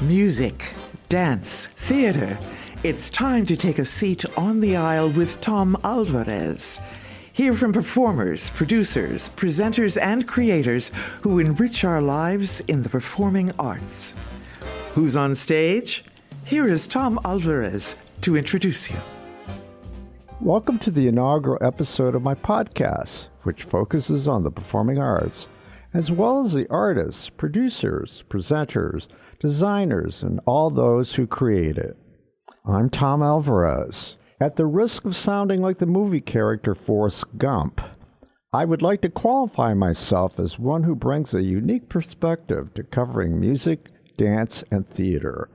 Music, dance, theater. It's time to take a seat on the aisle with Tom Alvarez. Hear from performers, producers, presenters, and creators who enrich our lives in the performing arts. Who's on stage? Here is Tom Alvarez to introduce you. Welcome to the inaugural episode of my podcast, which focuses on the performing arts, as well as the artists, producers, presenters, designers, and all those who create it. I'm Tom Alvarez. At the risk of sounding like the movie character Forrest Gump, I would like to qualify myself as one who brings a unique perspective to covering music, dance, and theater.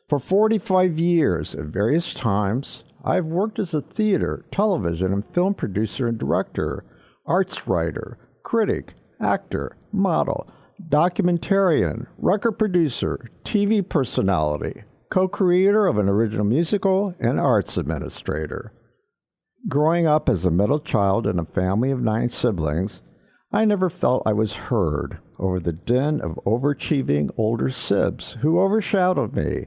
For 45 years, at various times, I've worked as a theater, television, and film producer and director, arts writer, critic, actor, model, documentarian, record producer, TV personality, co-creator of an original musical, and arts administrator. Growing up as a middle child in a family of 9 siblings, I never felt I was heard over the din of overachieving older sibs who overshadowed me.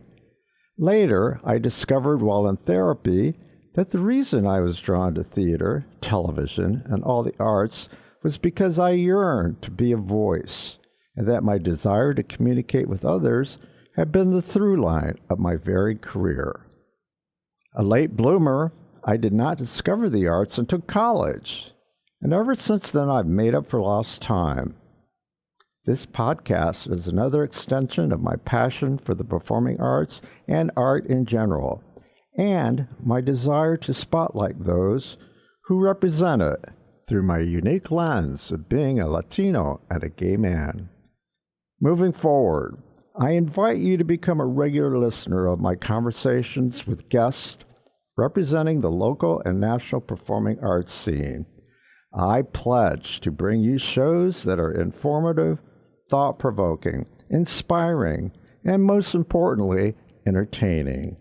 Later, I discovered while in therapy that the reason I was drawn to theater, television, and all the arts was because I yearned to be a voice, and that my desire to communicate with others had been the through line of my varied career. A late bloomer, I did not discover the arts until college, and ever since then I've made up for lost time. This podcast is another extension of my passion for the performing arts and art in general, and my desire to spotlight those who represent it through my unique lens of being a Latino and a gay man. Moving forward, I invite you to become a regular listener of my conversations with guests representing the local and national performing arts scene. I pledge to bring you shows that are informative, thought-provoking, inspiring, and most importantly, entertaining.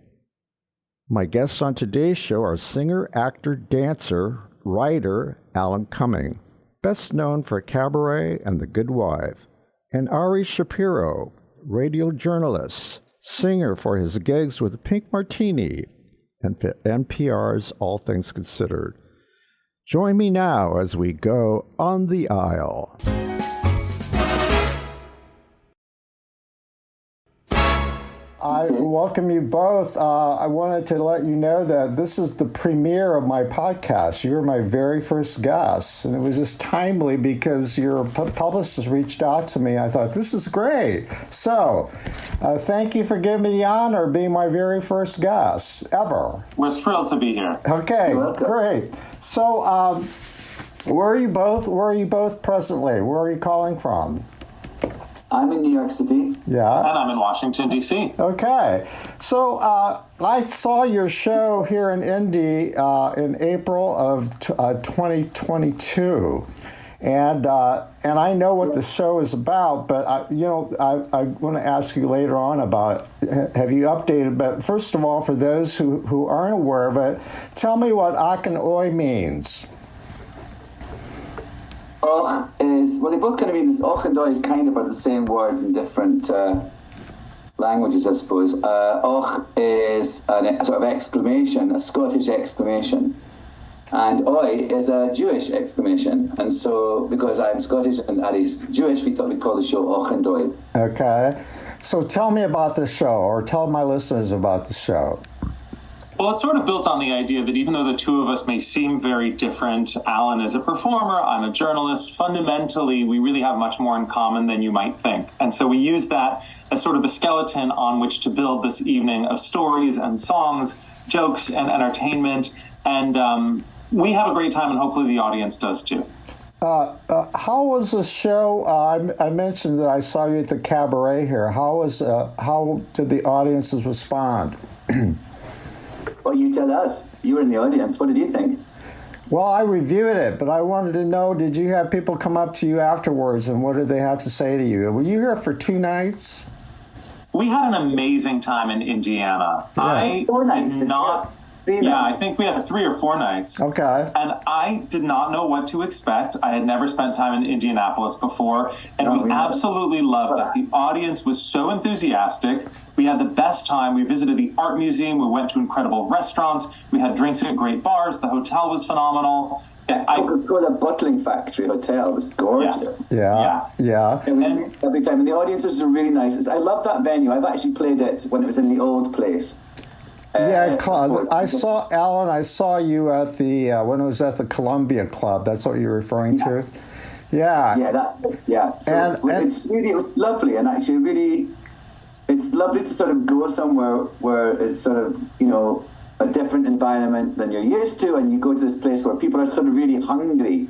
My guests on today's show are singer, actor, dancer, writer Alan Cumming, best known for Cabaret and The Good Wife, and Ari Shapiro, radio journalist, singer for his gigs with Pink Martini and NPR's All Things Considered. Join me now as we go on the aisle. I welcome you both. I wanted to let you know that this is the premiere of my podcast. You were my very first guest, and it was just timely because your publicist reached out to me. I thought, this is great. So, thank you for giving me the honor of being my very first guest ever. We're thrilled to be here. Okay, great. So, where are you both presently? Where are you calling from? I'm in New York City. Yeah. And I'm in Washington, D.C. Okay. So I saw your show here in Indy in April of 2022. And I know what the show is about, but I want to ask you later on about, have you updated? But first of all, for those who aren't aware of it, tell me what Akin Oy means. Och is, well, they both kind of mean this. Och and Oy kind of are the same words in different languages, I suppose. Och is a sort of exclamation, a Scottish exclamation. And Oy is a Jewish exclamation. And so, because I'm Scottish and Ari's Jewish, we thought we'd call the show Och and Oy. Okay. So tell me about the show, or tell my listeners about the show. Well, it's sort of built on the idea that even though the two of us may seem very different, Alan is a performer, I'm a journalist, fundamentally we really have much more in common than you might think. And so we use that as sort of the skeleton on which to build this evening of stories and songs, jokes and entertainment. And we have a great time, and hopefully the audience does too. How was the show? I mentioned that I saw you at the Cabaret here. How did the audiences respond? Well, you tell us. You were in the audience. What did you think? Well, I reviewed it, but I wanted to know, did you have people come up to you afterwards, and what did they have to say to you? Were you here for 2 nights? We had an amazing time in Indiana. Yeah. 4 nights. I think we had 3 or 4 nights. Okay. And I did not know what to expect. I had never spent time in Indianapolis before, and we absolutely loved it. The audience was so enthusiastic. We We had the best time. We visited the art museum. We went to incredible restaurants. We had drinks at great bars. The hotel was phenomenal. Coca-Cola Bottling Factory Hotel was gorgeous. Yeah. Every time. And the audiences are really nice. I love that venue. I've actually played it when it was in the old place. Club. I saw Alan. I saw you at the when it was at the Columbia Club. That's what you're referring to. Yeah. So it was lovely, and actually, really, it's lovely to sort of go somewhere where it's sort of a different environment than you're used to, and you go to this place where people are sort of really hungry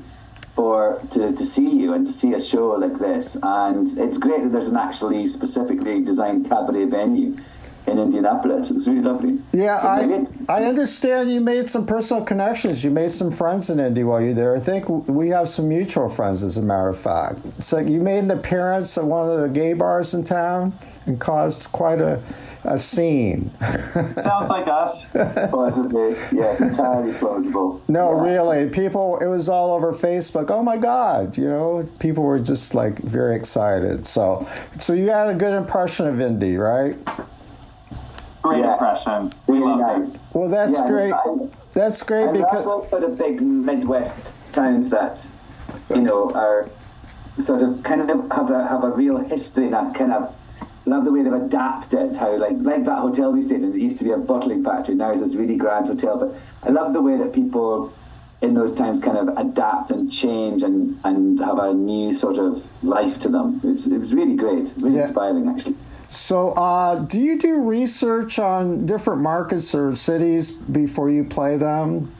to see you and to see a show like this. And it's great that there's an actually specifically designed cabaret venue in Indianapolis. It's really lovely. Yeah, I understand you made some personal connections. You made some friends in Indy while you're there. I think we have some mutual friends, as a matter of fact. So you made an appearance at one of the gay bars in town and caused quite a scene. Sounds like us. Possibly, yes, entirely plausible. No, really, it was all over Facebook. Oh my God, people were just like very excited. So you had a good impression of Indy, right? Great impression. Really nice. Well, that's great. That's great because those sort of big Midwest towns that are sort of kind of have a real history, and I kind of love the way they've adapted. How like that hotel we stayed in. It used to be a bottling factory. Now it's this really grand hotel. But I love the way that people in those towns kind of adapt and change and have a new sort of life to them. It was really great. Really inspiring, actually. So, do you do research on different markets or cities before you play them?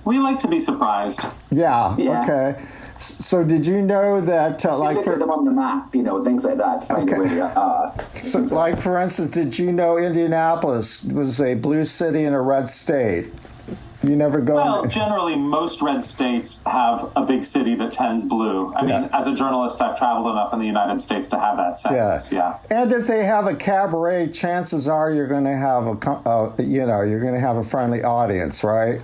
We like to be surprised. Yeah. Okay. So, did you know that, look at them on the map, things like that, to find where they are. So, like, for instance, did you know Indianapolis was a blue city in a red state? You never go. Well, generally, most red states have a big city that tends blue. I mean, as a journalist, I've traveled enough in the United States to have that sense. Yeah. And if they have a cabaret, chances are you're going to have you're going to have a friendly audience, right?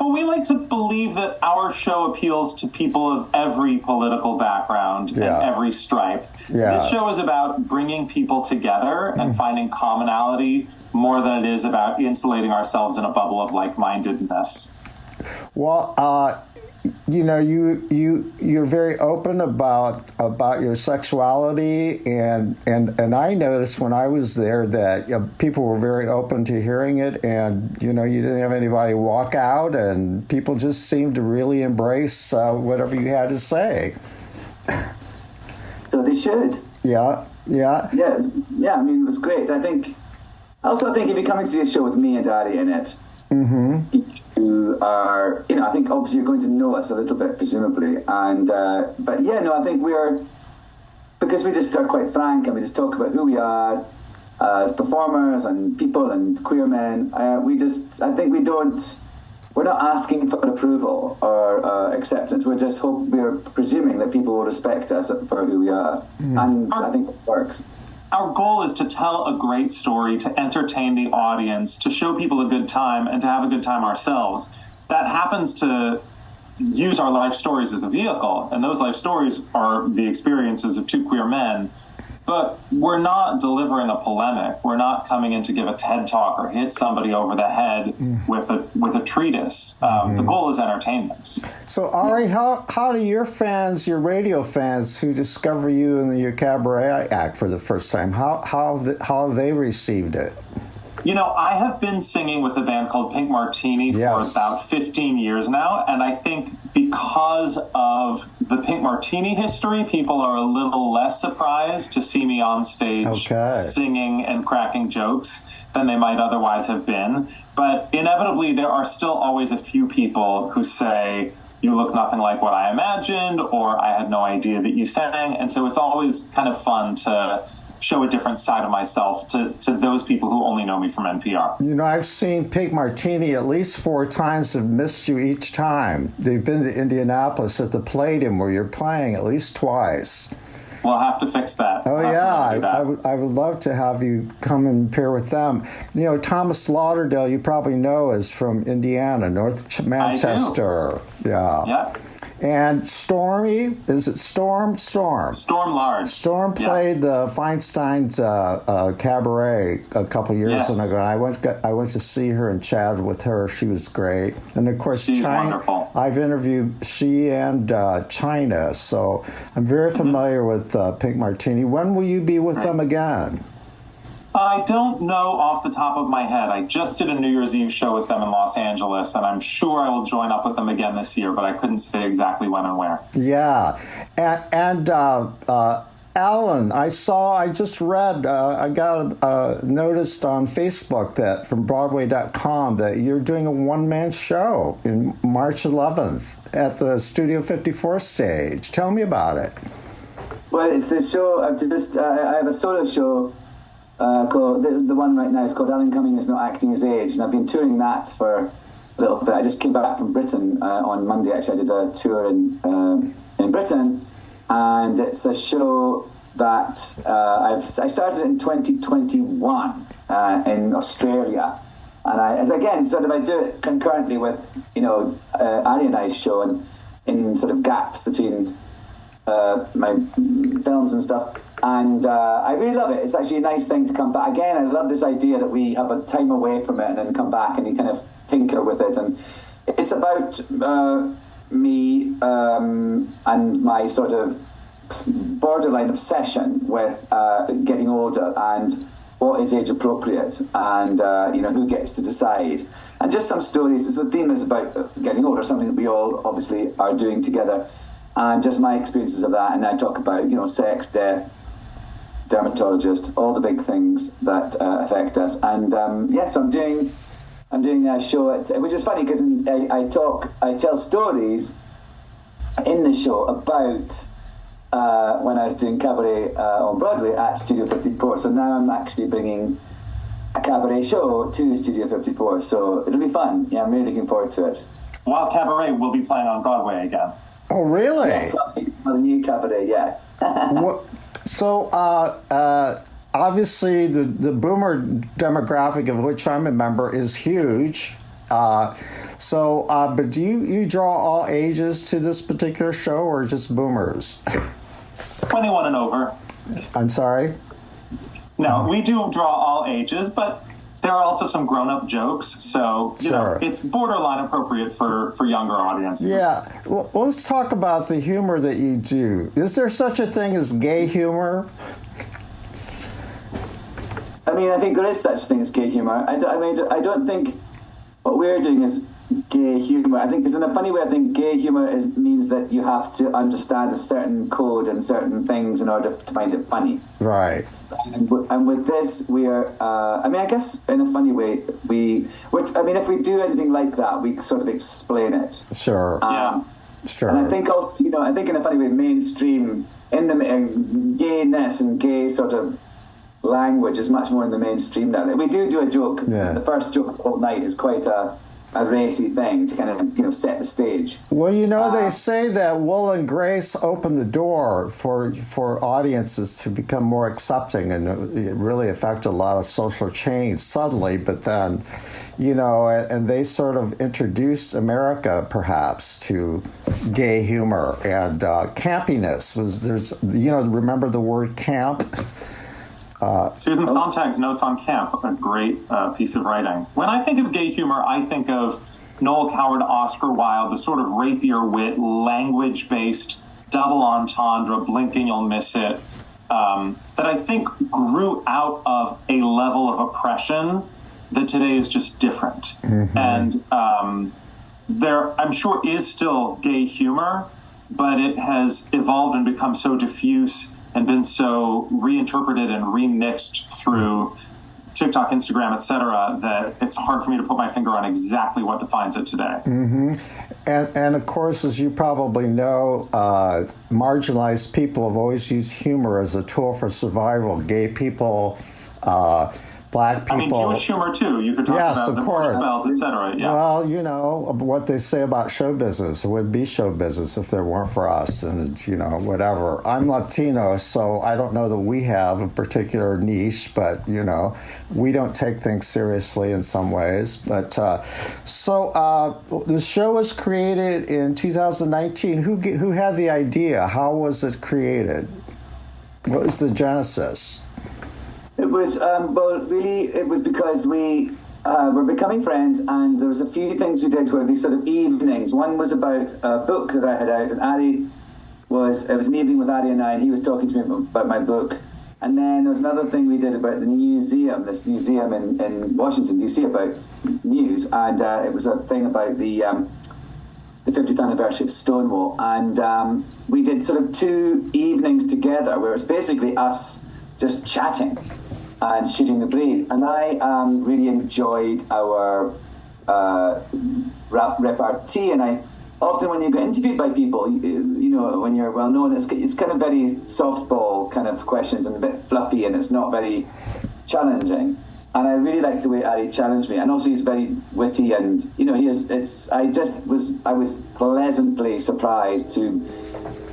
Well, we like to believe that our show appeals to people of every political background and every stripe. Yeah. This show is about bringing people together and finding commonality more than it is about insulating ourselves in a bubble of like-mindedness. Well, you're very open about your sexuality, and I noticed when I was there that people were very open to hearing it, and you didn't have anybody walk out, and people just seemed to really embrace whatever you had to say. So they should. Yeah. I mean, it was great. I think if you're coming to see a show with me and Daddy in it, you are, I think obviously you're going to know us a little bit, presumably. And, I think because we just are quite frank and we just talk about who we are as performers and people and queer men. We're not asking for approval or acceptance. We're presuming that people will respect us for who we are. And I think it works. Our goal is to tell a great story, to entertain the audience, to show people a good time, and to have a good time ourselves. That happens to use our life stories as a vehicle, and those life stories are the experiences of two queer men. But we're not delivering a polemic. We're not coming in to give a TED Talk or hit somebody over the head with a treatise. The goal is entertainment. So, Ari, how do your fans, your radio fans who discover you in your cabaret act for the first time, how have they received it? I have been singing with a band called Pink Martini for about 15 years now, and I think because of the Pink Martini history, people are a little less surprised to see me on stage singing and cracking jokes than they might otherwise have been. But inevitably, there are still always a few people who say, "You look nothing like what I imagined," or "I had no idea that you sang," and so it's always kind of fun to show a different side of myself to those people who only know me from NPR. I've seen Pink Martini at least 4 times, have missed you each time. They've been to Indianapolis at the Palladium where you're playing at least twice. We'll have to fix that. Oh, I would love to have you come and pair with them. Thomas Lauderdale, you probably know, is from Indiana, North Manchester. I do. Yeah. And Stormy, is it Storm? Storm. Storm Large. Storm played the Feinstein's cabaret a couple years ago. I went to see her and chatted with her. She was great. And of course, She's China. wonderful. I've interviewed she and China, so I'm very familiar with Pink Martini. When will you be with them again? I don't know off the top of my head. I just did a New Year's Eve show with them in Los Angeles, and I'm sure I will join up with them again this year, but I couldn't say exactly when and where. Yeah. And Alan, I just read, I got noticed on Facebook that from Broadway.com that you're doing a one-man show in March 11th at the Studio 54 stage. Tell me about it. Well, it's a show, I have a solo show called, the one right now is called Alan Cumming is Not Acting His Age, and I've been touring that for a little bit. I just came back from Britain on Monday. Actually, I did a tour in Britain, and it's a show that I started in 2021 in Australia, and I do it concurrently with Ari and I's show, and in sort of gaps between my films and stuff. And I really love it. It's actually a nice thing to come back. Again, I love this idea that we have a time away from it and then come back and you kind of tinker with it. And it's about me and my sort of borderline obsession with getting older and what is age appropriate and who gets to decide. And just some stories. The theme is about getting older, something that we all obviously are doing together. And just my experiences of that. And I talk about, sex, death, dermatologist, all the big things that affect us. And so I'm doing a show, which is funny because I tell stories in the show about when I was doing cabaret on Broadway at Studio 54. So now I'm actually bringing a cabaret show to Studio 54. So it'll be fun. Yeah, I'm really looking forward to it. While Cabaret will be playing on Broadway again. Oh, really? Yes, the new cabaret, yeah. So, obviously, the boomer demographic of which I'm a member is huge. But do you draw all ages to this particular show, or just boomers? 21 and over. I'm sorry? No, we do draw all ages, but there are also some grown-up jokes, so it's borderline appropriate for younger audiences. Yeah. Well, let's talk about the humor that you do. Is there such a thing as gay humor? I mean, I think there is such a thing as gay humor. I don't think what we're doing is gay humor. I think, because in a funny way, I think gay humor means that you have to understand a certain code and certain things in order to find it funny. Right. And with this, we are, I guess in a funny way, if we do anything like that, we sort of explain it. Sure. Sure. And I think also, I think in a funny way, mainstream, in the gayness and gay sort of language is much more in the mainstream now. We do a joke. Yeah. The first joke all night is quite a racy thing to kind of set the stage. Well, they say that Will and Grace opened the door for audiences to become more accepting, and it really affected a lot of social change suddenly. But then, and they sort of introduced America perhaps to gay humor and campiness. Remember the word camp? Susan Sontag's Notes on Camp, a great piece of writing. When I think of gay humor, I think of Noel Coward, Oscar Wilde, the sort of rapier wit, language-based, double entendre, blink and you'll miss it, that I think grew out of a level of oppression that today is just different. Mm-hmm. And there, I'm sure, is still gay humor, but it has evolved and become so diffuse and been so reinterpreted and remixed through TikTok, Instagram, etc., that it's hard for me to put my finger on exactly what defines it today. Mm-hmm. And of course, as you probably know, marginalized people have always used humor as a tool for survival. Gay people, black people. I mean, Jewish humor too. You could talk Yes, about of the course. Borscht Belt, etc. Yeah. Well, you know, what they say about show business. It would be show business if there weren't for us and, you know, whatever. I'm Latino, so I don't know that we have a particular niche, but, you know, we don't take things seriously in some ways. But so the show was created in 2019. Who had the idea? How was it created? What was the genesis? It was, it was because we were becoming friends, and there was a few things we did where these sort of evenings. One was about a book that I had out, and it was an evening with Ari and I, and he was talking to me about my book. And then there was another thing we did about the museum, this museum in Washington, D.C., about news, and it was a thing about the 50th anniversary of Stonewall. And we did sort of 2 evenings together where it was basically us just chatting and shooting the breeze. And I really enjoyed our repartee. And I often, when you get interviewed by people, you know, when you're well known, it's kind of very softball kind of questions and a bit fluffy, and it's not very challenging. And I really liked the way Ari challenged me, and also he's very witty, and you know, I was pleasantly surprised to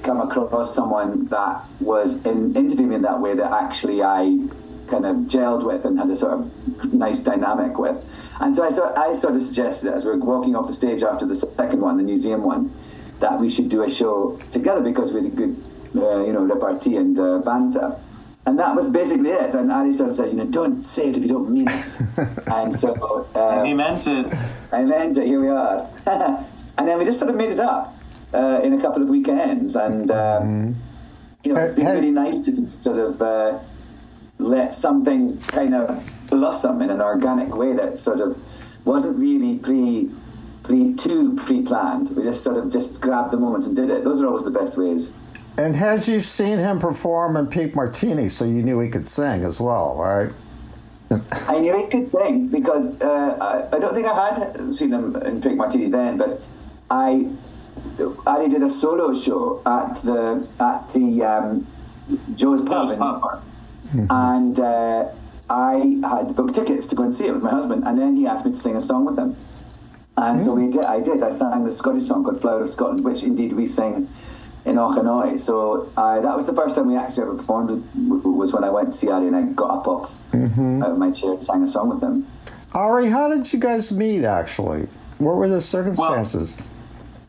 come across someone that was interviewing me in that way that actually I kind of gelled with and had a sort of nice dynamic with. And so I sort of suggested, as we were walking off the stage after the second one, the museum one, that we should do a show together because we had a good, repartee and banter. And that was basically it. And Ari sort of said, don't say it if you don't mean it. And so... he meant it. I meant it, here we are. And then we just sort of made it up in a couple of weekends. And, it's been really nice to just sort of let something kind of blossom in an organic way that sort of wasn't really pre-planned. We just sort of just grabbed the moment and did it. Those are always the best ways. And had you seen him perform in Peak Martini, so you knew he could sing as well, right? I knew he could sing because I don't think I had seen him in Peak Martini then, but I did a solo show at the Joe's Pub. And I had booked tickets to go and see it with my husband, and then he asked me to sing a song with him. And so I did. I sang the Scottish song called Flower of Scotland, which indeed we sing in Ochinoy. So that was the first time we actually ever performed, was when I went to see Ari and I got up off out of my chair and sang a song with him. Ari, how did you guys meet, actually? What were the circumstances? Well,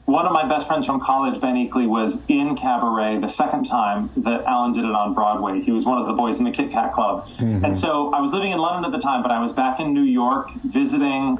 one of my best friends from college, Ben Eakley, was in Cabaret the second time that Alan did it on Broadway. He was one of the boys in the Kit Kat Club. And so I was living in London at the time, but I was back in New York visiting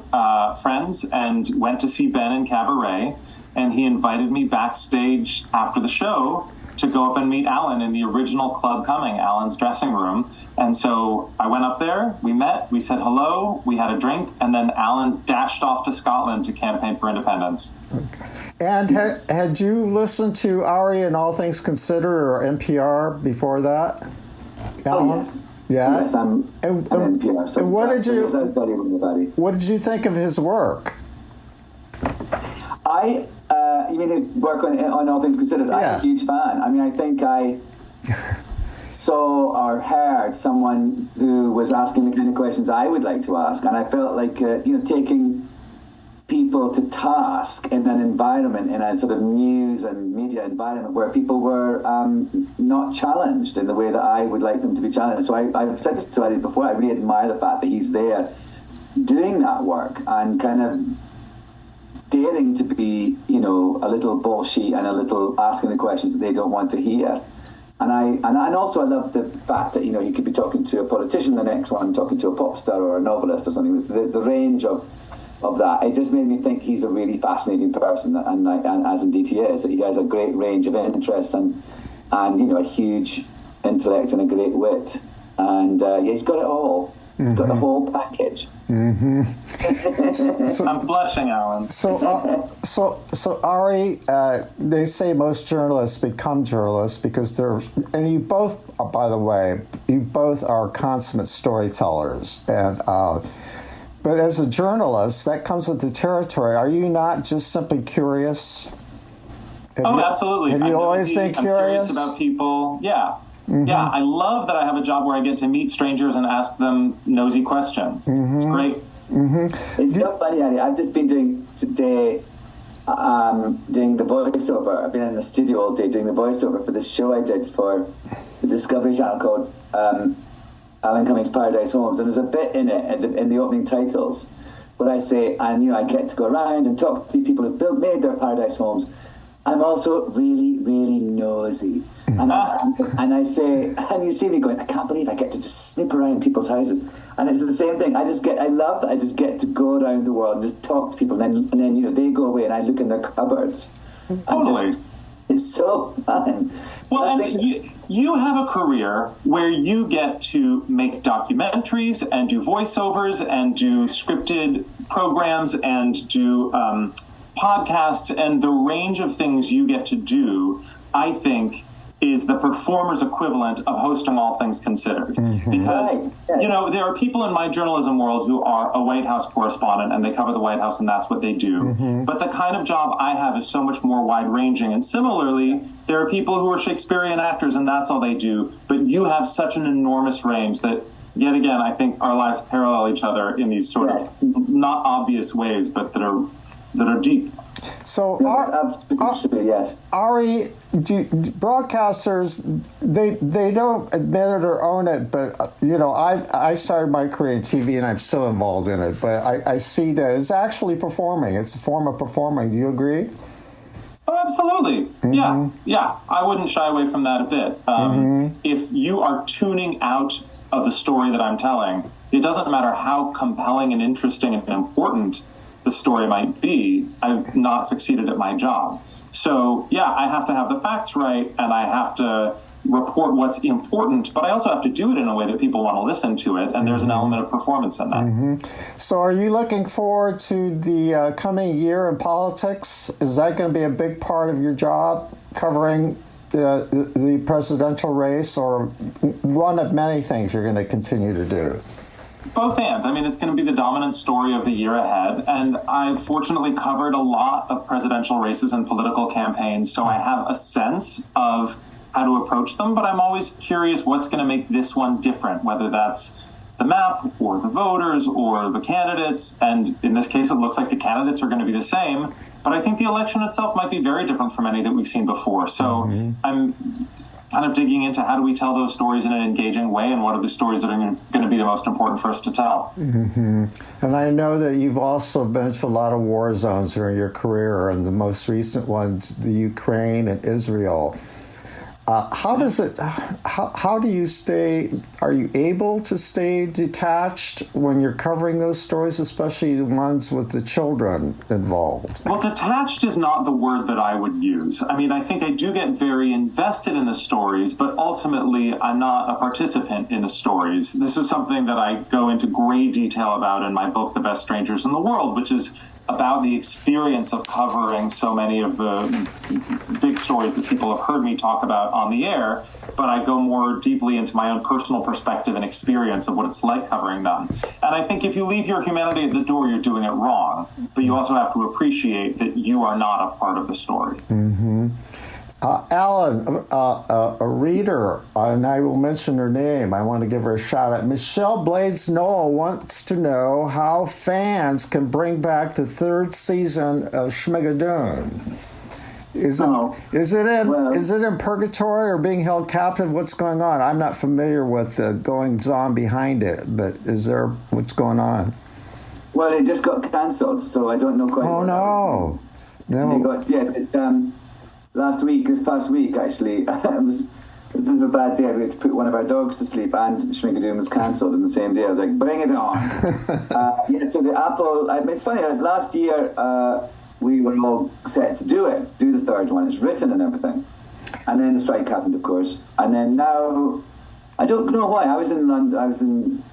friends and went to see Ben in Cabaret. And he invited me backstage after the show to go up and meet Alan in the original Club Cumming, Alan's dressing room. And so I went up there, we met, we said hello, we had a drink, and then Alan dashed off to Scotland to campaign for independence. Okay. And had you listened to Ari and All Things Considered or NPR before that? Alan? Oh, yes. Yeah? Yes, I'm NPR. So and what did you think of his work? You mean his work on All Things Considered? Yeah. I'm a huge fan. I mean, I think I saw or heard someone who was asking the kind of questions I would like to ask, and I felt like taking people to task in an environment, in a sort of news and media environment where people were not challenged in the way that I would like them to be challenged. So I've said this to Eddie before, I really admire the fact that he's there doing that work and kind of daring to be, a little bullshit and a little asking the questions that they don't want to hear. And also I love the fact that, he could be talking to a politician, the next one talking to a pop star or a novelist or something. The range of that, it just made me think he's a really fascinating person, and as indeed he is. He has a great range of interests and a huge intellect and a great wit. And he's got it all. He's got the whole package. So, I'm blushing, Alan. So Ari, they say most journalists become journalists because and you both, by the way, you both are consummate storytellers. And but as a journalist, that comes with the territory. Are you not just simply curious? Absolutely. Have you always been I'm curious about people. Yeah. Yeah, I love that I have a job where I get to meet strangers and ask them nosy questions. It's great. It's so funny, Annie. I've just been doing today, doing the voiceover. I've been in the studio all day doing the voiceover for this show I did for the Discovery Channel called Alan Cumming's Paradise Homes, and there's a bit in it in the opening titles where I say, and I get to go around and talk to these people who've made their paradise homes. I'm also really, really nosy. And I say, and you see me going, I can't believe I get to just snoop around people's houses. And it's the same thing. I love that I just get to go around the world and just talk to people. And then they go away and I look in their cupboards. Totally. It's so fun. Well, and you have a career where you get to make documentaries and do voiceovers and do scripted programs and do podcasts, and the range of things you get to do, I think, is the performer's equivalent of hosting All Things Considered. Because, there are people in my journalism world who are a White House correspondent and they cover the White House and that's what they do. But the kind of job I have is so much more wide-ranging. And similarly, there are people who are Shakespearean actors and that's all they do. But you have such an enormous range that, yet again, I think our lives parallel each other in these sort of not obvious ways, but that are deep. So, yes. Ari, broadcasters, they don't admit it or own it, but, I started my career in TV and I'm still involved in it, but I see that it's actually performing. It's a form of performing. Do you agree? Oh, absolutely. Yeah. I wouldn't shy away from that a bit. If you are tuning out of the story that I'm telling, it doesn't matter how compelling and interesting and important the story might be, I've not succeeded at my job. So, I have to have the facts right, and I have to report what's important, but I also have to do it in a way that people want to listen to it, and there's an element of performance in that. So are you looking forward to the coming year in politics? Is that going to be a big part of your job, covering the presidential race, or one of many things you're going to continue to do? Both and. I mean, it's going to be the dominant story of the year ahead, and I've fortunately covered a lot of presidential races and political campaigns, so I have a sense of how to approach them, but I'm always curious what's going to make this one different, whether that's the map or the voters or the candidates, and in this case it looks like the candidates are going to be the same, but I think the election itself might be very different from any that we've seen before, so I'm kind of digging into how do we tell those stories in an engaging way, and what are the stories that are going to be the most important for us to tell. And I know that you've also been to a lot of war zones during your career, and the most recent ones, the Ukraine and Israel. How do you stay, are you able to stay detached when you're covering those stories, especially the ones with the children involved? Well, detached is not the word that I would use. I mean, I think I do get very invested in the stories, but ultimately I'm not a participant in the stories. This is something that I go into great detail about in my book, The Best Strangers in the World, which is about the experience of covering so many of the big stories that people have heard me talk about on the air, but I go more deeply into my own personal perspective and experience of what it's like covering them. And I think if you leave your humanity at the door, you're doing it wrong, but you also have to appreciate that you are not a part of the story. Alan, a reader, and I will mention her name. I want to give her a shout out. Michelle Blades Noel wants to know how fans can bring back the third season of Schmigadoon. Is it in purgatory or being held captive? What's going on? I'm not familiar with the goings on behind it, but what's going on? Well, it just got cancelled, so I don't know quite. Oh no! This past week, actually, it was a bit of a bad day. We had to put one of our dogs to sleep, and Schmigadoon was cancelled in the same day. I was like, bring it on. So the Apple, it's funny, last year we were all set to do the third one. It's written and everything. And then the strike happened, of course. And then now, I don't know why, I was in London, I was in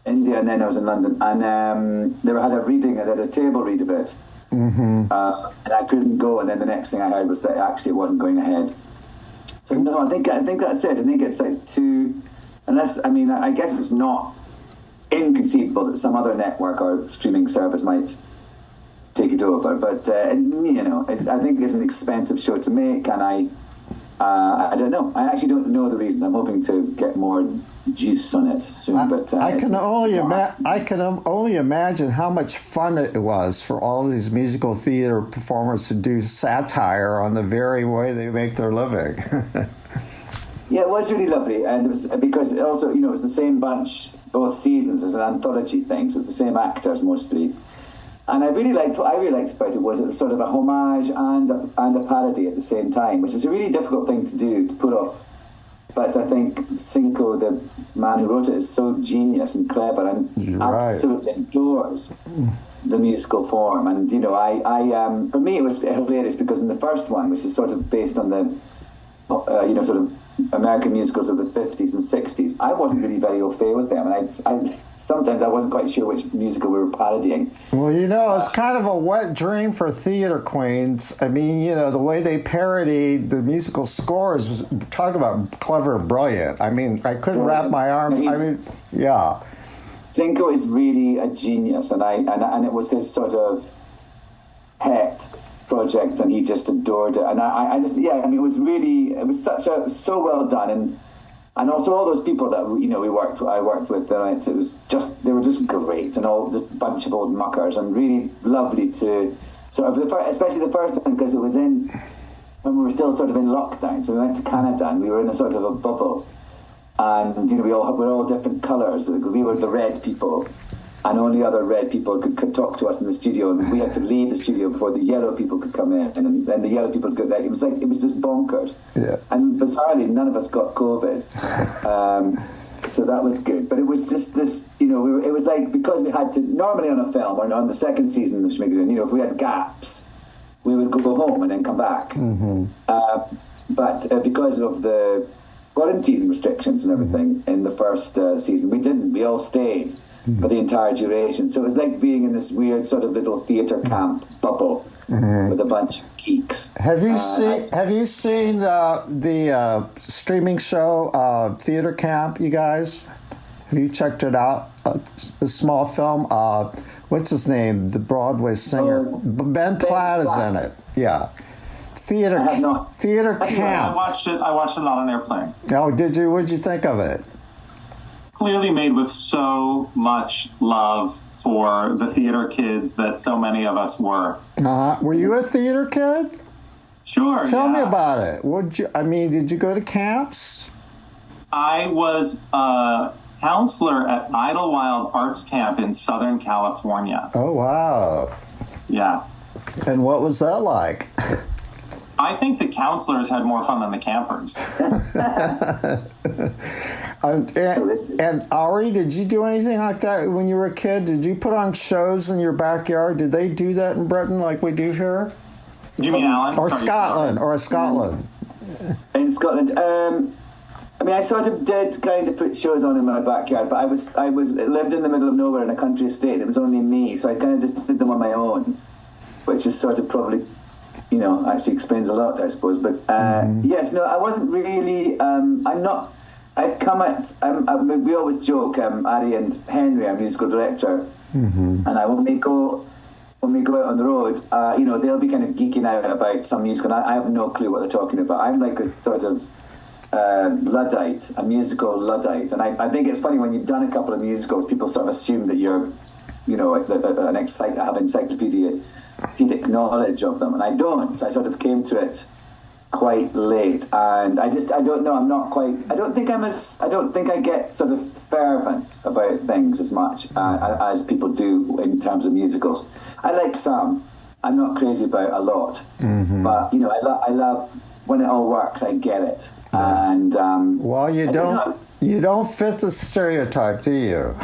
India, and then I was in London, and they had a table read of it. And I couldn't go, and then the next thing I heard was that actually it wasn't going ahead. So no, I think that's it. I think it's too, I guess it's not inconceivable that some other network or streaming service might take it over, but I think it's an expensive show to make, and I don't know. I actually don't know the reasons. I'm hoping to get more juice on it soon. But I can only imagine how much fun it was for all of these musical theater performers to do satire on the very way they make their living. Yeah, it was really lovely, and it was because it also, it was the same bunch both seasons. It's an anthology thing, so it's the same actors mostly. And what I really liked about it was sort of a homage and a parody at the same time, which is a really difficult thing to do, to pull off. But I think Cinco, the man who wrote it, is so genius and clever and absolutely adores the musical form. And I for me it was hilarious because in the first one, which is sort of based on the sort of American musicals of the 50s and 60s, I wasn't really very au fait with them, and sometimes I wasn't quite sure which musical we were parodying. Well, it's kind of a wet dream for theater queens. I mean, the way they parody the musical scores, talk about clever and brilliant. I mean, I couldn't wrap my arms. Yeah. Cinco is really a genius, and it was his sort of pet project, and he just adored it. And it was so well done, and also all those people that I worked with. They were just great, and all just a bunch of old muckers, and really lovely to sort of, especially the first time, because it was when we were still sort of in lockdown. So we went to Canada, and we were in a sort of a bubble, and we're all different colours. We were the red people, and only other red people could talk to us in the studio, and we had to leave the studio before the yellow people could come in, and then the yellow people could go. It was just bonkers. Yeah. And bizarrely, none of us got COVID, so that was good. But it was just this, it was like, because we had to normally on a film or on the second season of Schmigadoon, if we had gaps, we would go home and then come back. Mm-hmm. But because of the quarantine restrictions and everything in the first season, we didn't. We all stayed for the entire duration. So it was like being in this weird sort of little theatre camp bubble with a bunch of geeks. Have you seen the streaming show Theatre Camp, you guys? Have you checked it out? A small film. What's his name? The Broadway singer. Ben Platt is in it. Yeah. Theatre Camp. I watched it on an airplane. Oh, did you? What did you think of it? Clearly made with so much love for the theater kids that so many of us were. Were you a theater kid? Sure. Tell me about it. Did you go to camps? I was a counselor at Idlewild Arts Camp in Southern California. Oh, wow. Yeah. And what was that like? I think the counselors had more fun than the campers. And Ari, did you do anything like that when you were a kid? Did you put on shows in your backyard? Did they do that in Britain like we do here? Do you mean Alan? Or Scotland? In Scotland, I sort of did kind of put shows on in my backyard, but I lived in the middle of nowhere in a country estate. It was only me, so I kind of just did them on my own, which is sort of probably, actually explains a lot, I suppose. But yes, no, I wasn't really. We always joke, Ari and Henry, our musical director, and I, when we go out on the road, they'll be kind of geeking out about some musical, and I have no clue what they're talking about. I'm like this sort of Luddite, a musical Luddite, and I think it's funny when you've done a couple of musicals, people sort of assume that you're, have encyclopedic knowledge of them, and I don't. So I sort of came to it quite late, and I don't know. I'm not quite. I don't think I get sort of fervent about things as much as people do in terms of musicals. I like some. I'm not crazy about a lot, but I love when it all works. I get it, and you don't fit the stereotype, do you?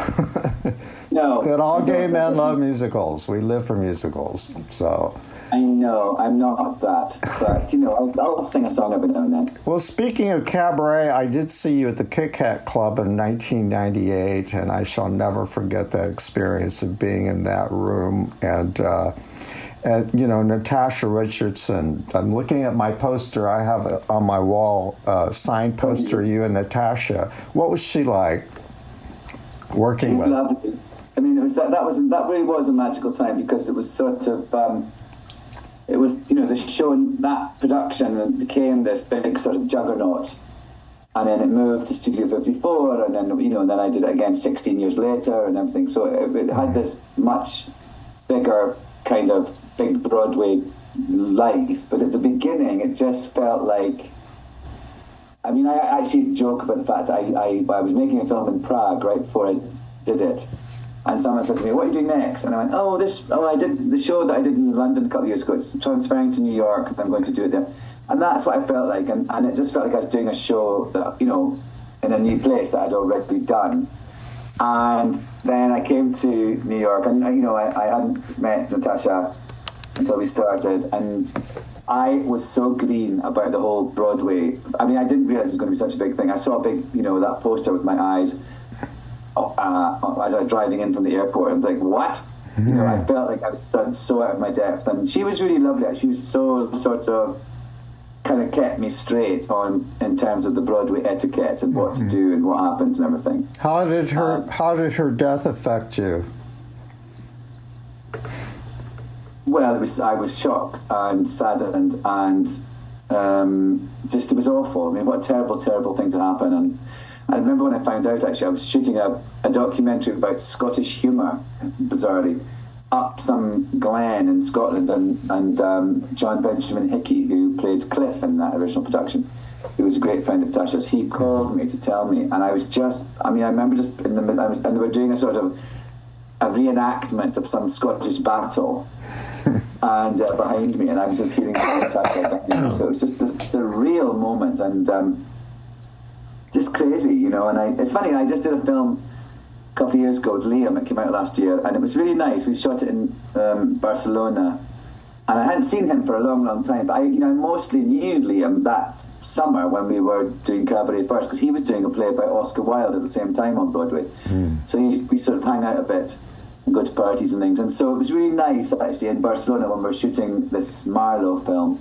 No. That all gay men love musicals. We live for musicals, so. I know, I'm not that, but I'll sing a song every now and then. Well, speaking of cabaret, I did see you at the Kit Kat Club in 1998, and I shall never forget that experience of being in that room. And Natasha Richardson. I'm looking at my poster. I have it on my wall, signed poster. You and Natasha. What was she like working with? She's lovely. I mean, that really was a magical time because it was sort of. it was, the show, that production became this big sort of juggernaut. And then it moved to Studio 54, and then, then I did it again 16 years later and everything. So it had this much bigger kind of big Broadway life. But at the beginning, it just felt like, I actually joke about the fact that I was making a film in Prague right before I did it. And someone said to me, "What are you doing next?" And I went, I did the show that I did in London a couple of years ago. It's transferring to New York, and I'm going to do it there. And that's what I felt like. And it just felt like I was doing a show that, in a new place that I'd already done. And then I came to New York, and, I hadn't met Natasha until we started. And I was so green about the whole Broadway. I didn't realize it was going to be such a big thing. I saw a big, that poster with my eyes as I was driving in from the airport, and I was like, what? I felt like I was so out of my depth. And she was really lovely. She was so sort of kind of kept me straight in terms of the Broadway etiquette and what to do and what happens and everything. How did her death affect you? Well, I was shocked and saddened, and just it was awful. What a terrible, terrible thing to happen. And I remember when I found out, actually, I was shooting a documentary about Scottish humour, bizarrely, up some glen in Scotland, and John Benjamin Hickey, who played Cliff in that original production, who was a great friend of Tasha's, he called me to tell me, and I was just, I remember just in the middle, and they were doing a sort of a reenactment of some Scottish battle, and behind me, and I was just hearing Tasha, so it was just the real moment, and just crazy, and it's funny, I just did a film a couple of years ago with Liam. It came out last year, and it was really nice. We shot it in Barcelona, and I hadn't seen him for a long, long time. But I mostly knew Liam that summer when we were doing Cabaret first, because he was doing a play about Oscar Wilde at the same time on Broadway. So we sort of hang out a bit and go to parties and things. And so it was really nice actually in Barcelona when we were shooting this Marlowe film.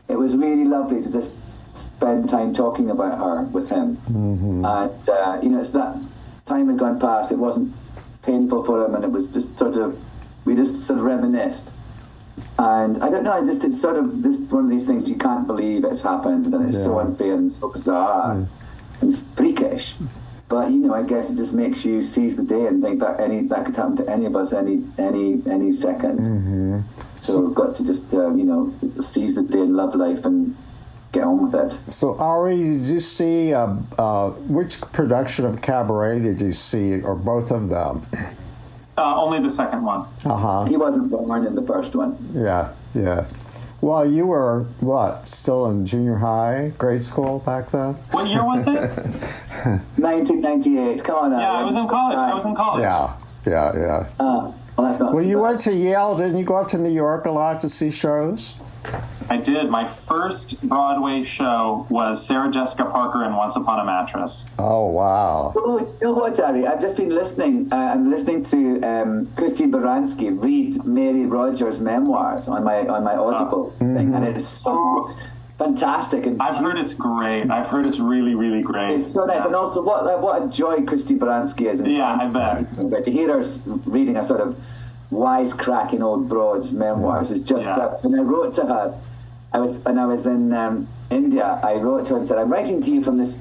It was really lovely to just spend time talking about her with him, and it's that. Time had gone past, it wasn't painful for him, and it was just we just sort of reminisced. And I don't know, it's sort of this one of these things you can't believe it's happened, and it's so unfair and so bizarre and freakish. But I guess it just makes you seize the day and think that that could happen to any of us any second. So we've got to just seize the day and love life and get on with it. So, Ari, did you see which production of Cabaret did you see, or both of them? Only the second one. He wasn't born in the first one. Yeah. Well, you were still in junior high, grade school back then? What year was it? 1998. Come on, yeah, I was in college. Yeah. Well, that's not. Well, you went to Yale, didn't you? Go up to New York a lot to see shows? I did. My first Broadway show was Sarah Jessica Parker in Once Upon a Mattress. Oh, wow. Oh, you know what, Harry? I've just been listening. I'm listening to Christine Baranski read Mary Rogers' memoirs on my Audible thing, and it's so fantastic. And I've heard it's great. I've heard it's really, really great. It's so nice, and also what a joy Christine Baranski is. I bet. But to hear her reading a sort of wisecracking old broad's memoirs is just that. And I wrote to her. When I was in India, I wrote to her and said, "I'm writing to you from this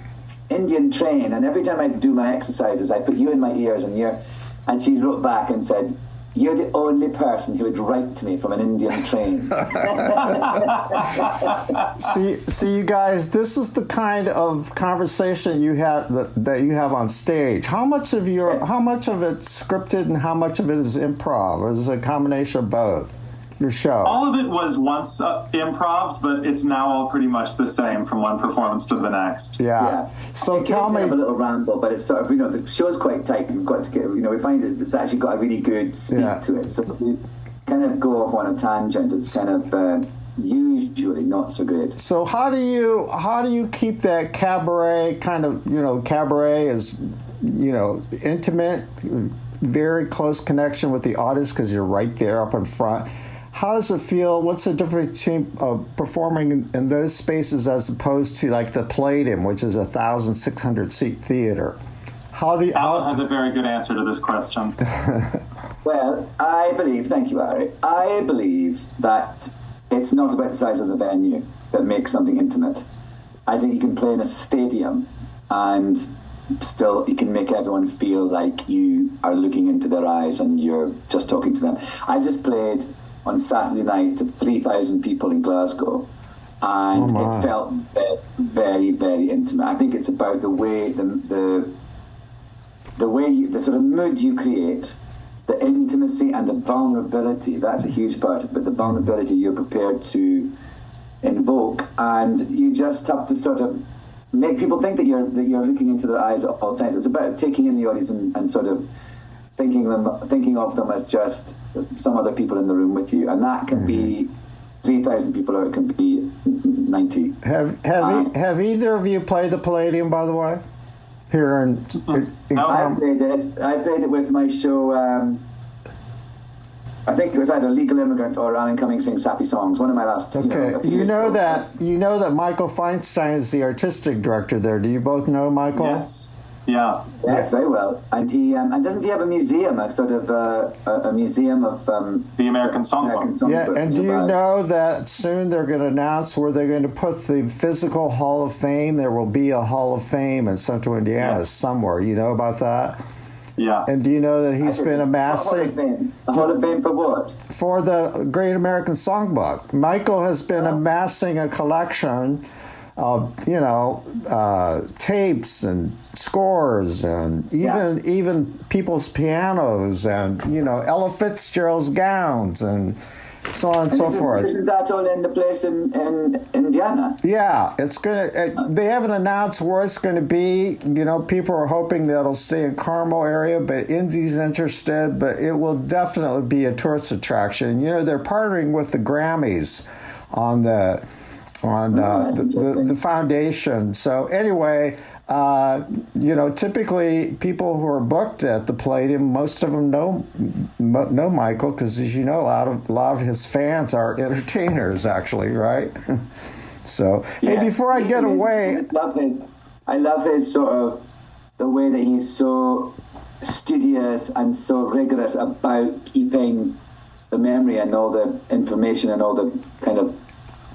Indian train, and every time I do my exercises, I put you in my ears, and she wrote back and said, 'You're the only person who would write to me from an Indian train.'" See, you guys, this is the kind of conversation you have that you have on stage. How much of it's scripted and how much of it is improv, or is it a combination of both? Your show. All of it was once improv, but it's now all pretty much the same from one performance to the next. Yeah. So tell me. Have a little ramble, but it's sort of the show's quite tight. We've got to get we find it's actually got a really good speed to it. So we kind of go off on a tangent. It's kind of usually not so great. So how do you keep that cabaret kind of cabaret is intimate, very close connection with the audience because you're right there up in front. How does it feel? What's the difference between performing in those spaces as opposed to like the Palladium, which is 1,600 seat theater? Alan has a very good answer to this question. Well, thank you, Harry. I believe that it's not about the size of the venue that makes something intimate. I think you can play in a stadium and still you can make everyone feel like you are looking into their eyes and you're just talking to them. I just played on Saturday night to 3,000 people in Glasgow, and it felt very, very intimate. I think it's about the way the sort of mood you create, the intimacy and the vulnerability. That's a huge part of it. But the vulnerability you're prepared to invoke, and you just have to sort of make people think that you're looking into their eyes at all times. It's about taking in the audience and sort of thinking of them as just some other people in the room with you, and that can be 3,000 people, or it can be 90. Have either of you played the Palladium, by the way? Here in I played it with my show. I think it was either Legal Immigrant or Alan Cumming Sings Happy Songs. One of my last. Okay, you know that Michael Feinstein is the artistic director there. Do you both know Michael? Yes. Yeah. Yes, very well. And he and doesn't he have a museum, a sort of a museum of the American Songbook? Yeah, and do you know that soon they're going to announce where they're going to put the physical Hall of Fame? There will be a Hall of Fame in Central Indiana somewhere. You know about that? Yeah. And do you know that he's been amassing... A Hall of Fame for what? For the Great American Songbook. Michael has been amassing a collection of, tapes and scores and even people's pianos and, Ella Fitzgerald's gowns and so on and so forth. Isn't that all in the place in Indiana? Yeah, it's gonna. They haven't announced where it's going to be. People are hoping that it'll stay in Carmel area, but Indy's interested. But it will definitely be a tourist attraction. They're partnering with the Grammys on the foundation. So anyway. Typically people who are booked at the Palladium, most of them know Michael because, as you know, a lot of his fans are entertainers, actually, right? So, hey, before I get away, I love his sort of the way that he's so studious and so rigorous about keeping the memory and all the information and all the kind of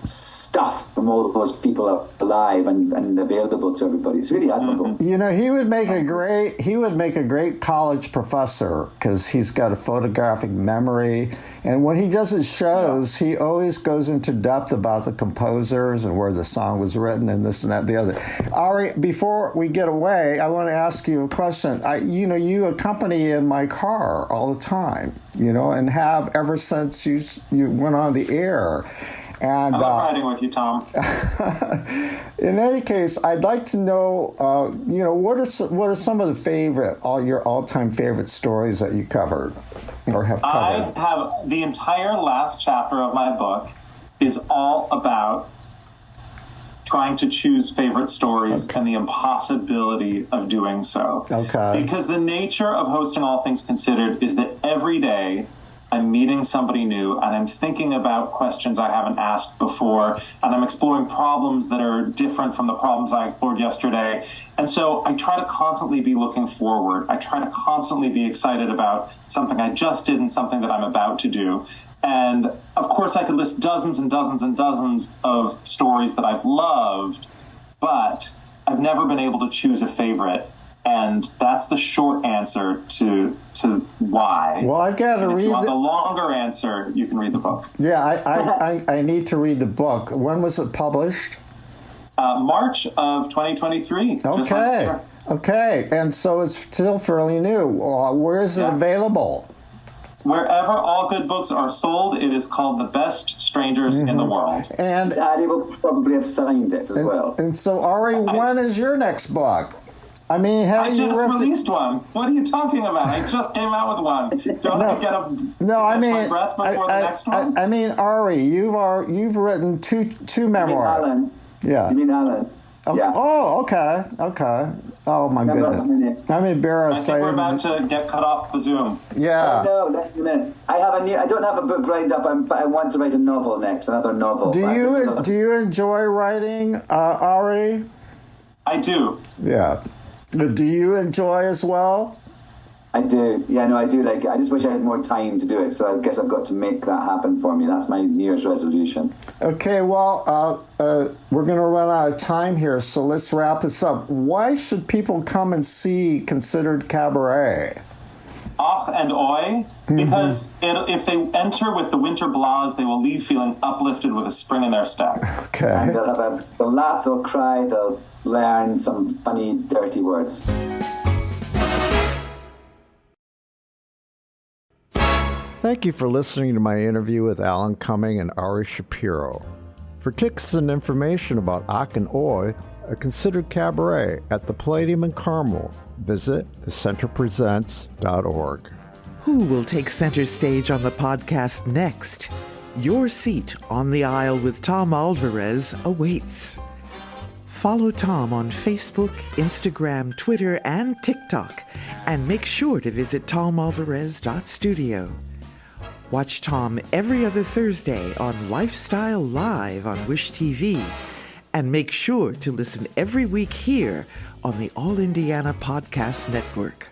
stuff from all those people alive and available to everybody. It's really admirable. He would make a great college professor because he's got a photographic memory, and when he does his shows, he always goes into depth about the composers and where the song was written and this and that and the other. Ari, before we get away, I want to ask you a question. You accompany in my car all the time, and have ever since you went on the air. And, I love riding with you, Tom. In any case, I'd like to know, what are some of your all-time favorite stories that you covered or have covered? I have the entire last chapter of my book is all about trying to choose favorite stories and the impossibility of doing so. Okay. Because the nature of hosting All Things Considered is that every day I'm meeting somebody new and I'm thinking about questions I haven't asked before, and I'm exploring problems that are different from the problems I explored yesterday. And so I try to constantly be looking forward. I try to constantly be excited about something I just did and something that I'm about to do. And of course I could list dozens and dozens and dozens of stories that I've loved, but I've never been able to choose a favorite. And that's the short answer to why. Well, I've got to read. If you want the longer answer, you can read the book. Yeah, I need to read the book. When was it published? March of 2023. Okay, and so it's still fairly new. Where is it available? Wherever all good books are sold. It is called The Best Strangers in the World. And Daddy will probably have signed it as well. And so, Ari, when is your next book? I mean, I just released one. What are you talking about? I just came out with one. Don't I get my breath before the next one? I mean, Ari, you've written two memoirs. Alan. Yeah. You mean Alan? Okay. Yeah. Oh, okay. Oh my goodness. I'm embarrassed. I think we're about to get cut off the Zoom. Yeah. Oh, no, that's a minute. I don't have a book lined up, but I want to write a novel next. Another novel. Do you enjoy writing, Ari? I do. Yeah. Do you enjoy as well? I do. Yeah, no, I do like it. I just wish I had more time to do it, so I guess I've got to make that happen for me. That's my New Year's resolution. Okay, well, we're going to run out of time here, so let's wrap this up. Why should people come and see Considered Cabaret? Och and oi, because if they enter with the winter blahs, they will leave feeling uplifted with a spring in their step. Okay. And they'll laugh, they'll cry, they'll learn some funny, dirty words. Thank you for listening to my interview with Alan Cumming and Ari Shapiro. For tickets and information about Ach and Oi, a Considered Cabaret at the Palladium in Carmel, visit thecenterpresents.org. Who will take center stage on the podcast next? Your seat on the aisle with Tom Alvarez awaits. Follow Tom on Facebook, Instagram, Twitter, and TikTok, and make sure to visit tomalvarez.studio. Watch Tom every other Thursday on Lifestyle Live on Wish TV, and make sure to listen every week here on the All Indiana Podcast Network.